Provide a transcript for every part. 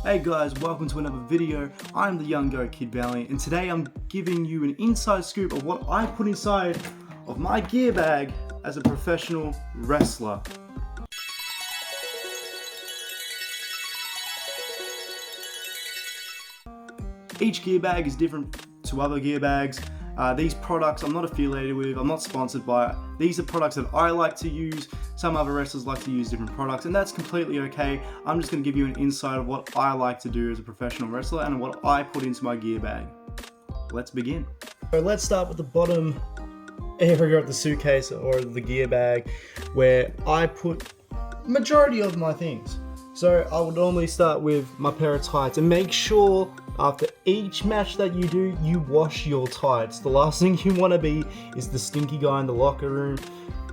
Hey guys, welcome to another video. I'm the young Go Kid Valley, and today I'm giving you an inside scoop of what I put inside of my gear bag as a professional wrestler. Each gear bag is different to other gear bags. These products I'm not affiliated with, I'm not sponsored by it. These are products that I like to use. Some other wrestlers like to use different products, and that's completely okay. I'm just going to give you an insight of what I like to do as a professional wrestler and what I put into my gear bag. Let's begin. So let's start with the bottom area of the suitcase or the gear bag, where I put majority of my things. So I would normally start with my pair of tights, and make sure after each match that you do, you wash your tights. The last thing you want to be is the stinky guy in the locker room.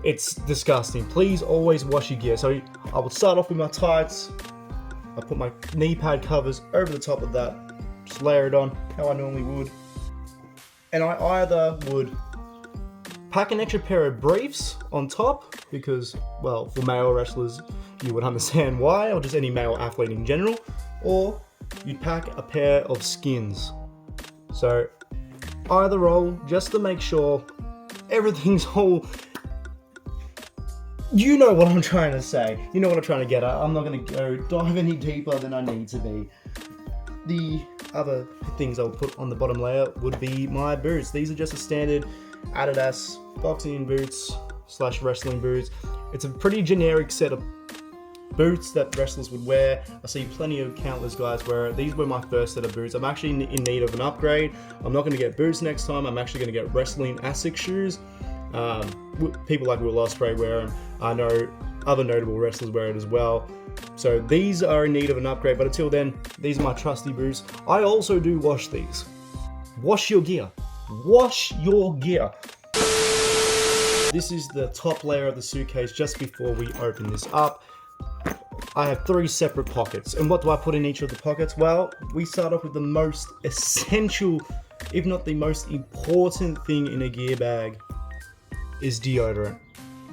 It's disgusting. Please always wash your gear. So I would start off with my tights. I put my knee pad covers over the top of that. Just layer it on how I normally would. And I either would pack an extra pair of briefs on top because, well, for male wrestlers, you would understand why, or just any male athlete in general, or you'd pack a pair of skins. So either roll, just to make sure everything's all, you know what I'm trying to say. You know what I'm trying to get at. I'm not going to go dive any deeper than I need to be. The other things I'll put on the bottom layer would be my boots. These are just a standard Adidas boxing boots / wrestling boots. It's a pretty generic set of boots that wrestlers would wear. I see plenty of countless guys wear it. These were my first set of boots. I'm actually in need of an upgrade. I'm not going to get boots next time. I'm actually going to get wrestling ASIC shoes. People like Will Ospreay wear them. I know other notable wrestlers wear it as well. So these are in need of an upgrade, but until then, these are my trusty boots. I also do wash these. Wash your gear. Wash your gear. This is the top layer of the suitcase just before we open this up. I have 3 separate pockets, and what do I put in each of the pockets? Well, we start off with the most essential, if not the most important thing in a gear bag, is deodorant.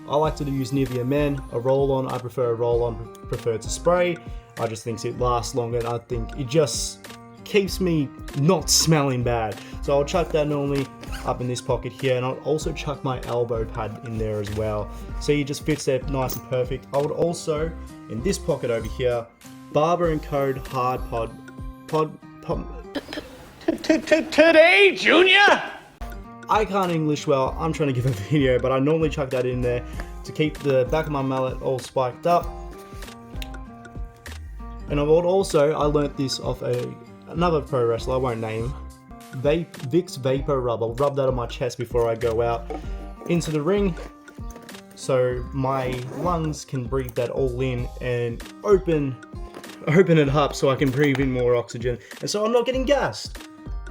I like to use Nivea Men, a roll-on. I prefer a roll-on, prefer to spray. I just think it lasts longer, and I think it just keeps me not smelling bad. So I'll chuck that normally up in this pocket here, and I'll also chuck my elbow pad in there as well. So it just fits there nice and perfect. I would also, in this pocket over here, Barber & Code Hard Pod. Today, Junior? I can't English well, I'm trying to give a video, but I normally chuck that in there to keep the back of my mallet all spiked up. And I would also, I learnt this off another pro wrestler, I won't name, Vicks Vapor Rub. I'll rub that on my chest before I go out into the ring, so my lungs can breathe that all in and open it up so I can breathe in more oxygen, and so I'm not getting gassed.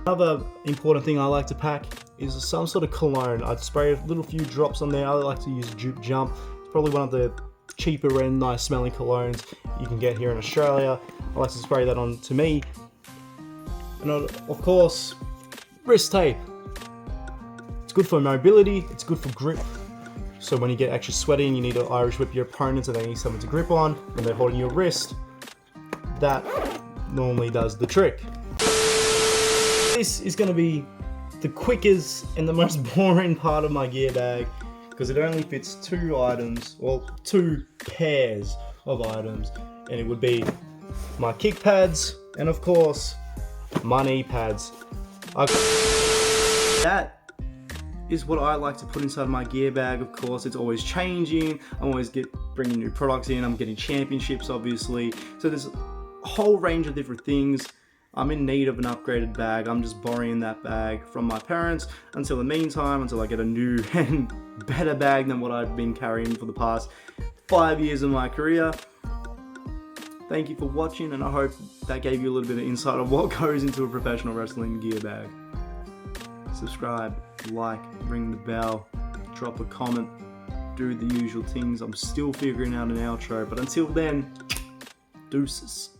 Another important thing I like to pack is some sort of cologne. I'd spray a little few drops on there. I like to use Juke Jump. It's probably one of the cheaper and nice smelling colognes you can get here in Australia. I like to spray that on to me. And of course, wrist tape. It's good for mobility, it's good for grip. So when you get extra sweaty and you need to Irish whip your opponents and they need something to grip on when they're holding your wrist, that normally does the trick. This is going to be the quickest and the most boring part of my gear bag, because it only fits 2 items, well, 2 pairs of items, and it would be my kick pads and of course my knee pads. That is what I like to put inside my gear bag. Of course, it's always changing. I'm always bringing new products in. I'm getting championships, obviously. So there's a whole range of different things. I'm in need of an upgraded bag. I'm just borrowing that bag from my parents until the meantime, until I get a new and better bag than what I've been carrying for the past 5 years of my career. Thank you for watching, and I hope that gave you a little bit of insight of what goes into a professional wrestling gear bag. Subscribe, like, ring the bell, drop a comment, do the usual things. I'm still figuring out an outro, but until then, deuces.